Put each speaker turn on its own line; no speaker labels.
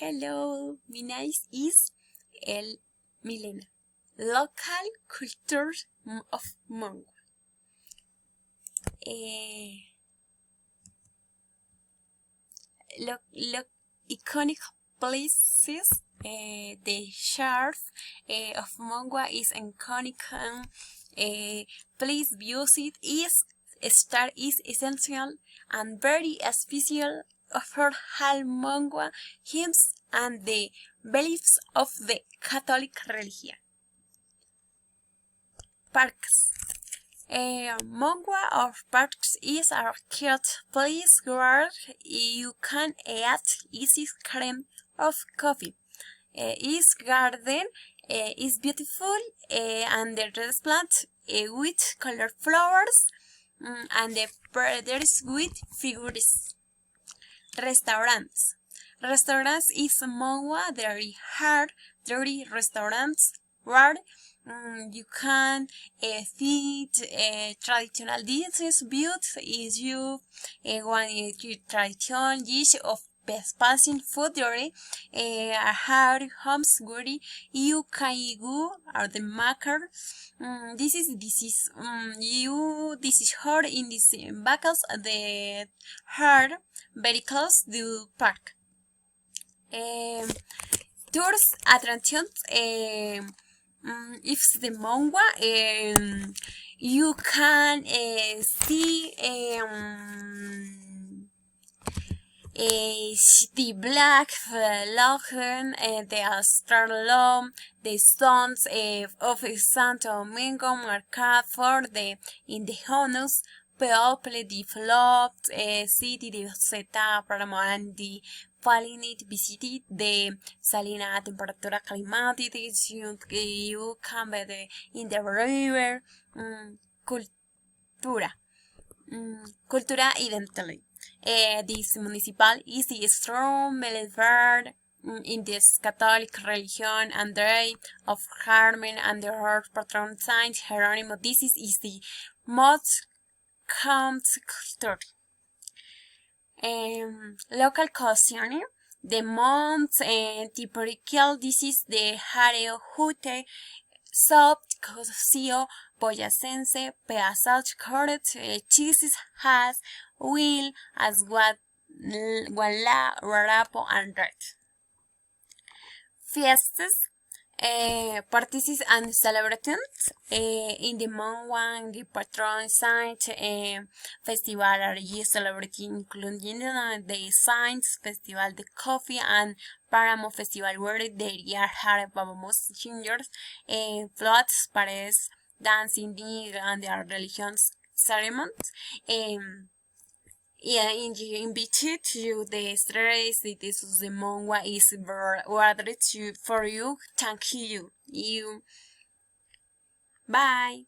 Hello, my name is Milena. Local culture of Mongo. Iconic places. The church of Mongo is iconic. Please visit is star is essential and very special for all Mongo hymns and the beliefs of the Catholic religion. Parks. Mongo of parks is a cute place where you can eat easy cream of coffee. Its garden is beautiful and the plant with colored flowers and the birds with figures. Restaurants. Restaurants is Mongo very hard dirty restaurants where you can feed traditional dishes, but if you want traditional dish of passing food or hard homes where you can go or the maker. This is hard in this because the hard very close to park. Tourist attractions. If the Mongo, you can see the Black Lagoon, the Australian, the stones of Santo Domingo marked for the indigenous people developed city de Zeta and the Falinit visited the salina temperatura climatic you can be in the river cultura evidently. This municipal is the strong believer in this Catholic religion and day of Carmen and the her patron Saint Jeronimo. This is the most common culture. Local cuisine. The most typical this is the jareo jute, soup, cocido, boyacense, pedazos, carrots, cheeses, has, wheel, as guala, rarapo, and red. Fiestas. Parties and celebrations in the Mongo, the patron saint festival are celebrating including the Saints Festival, the Coffee and Paramo Festival where there are famous singers, floats, paredes, dancing, and their religious ceremonies. Invited to the stress this is the Mongo is worth for you. Thank you. Bye.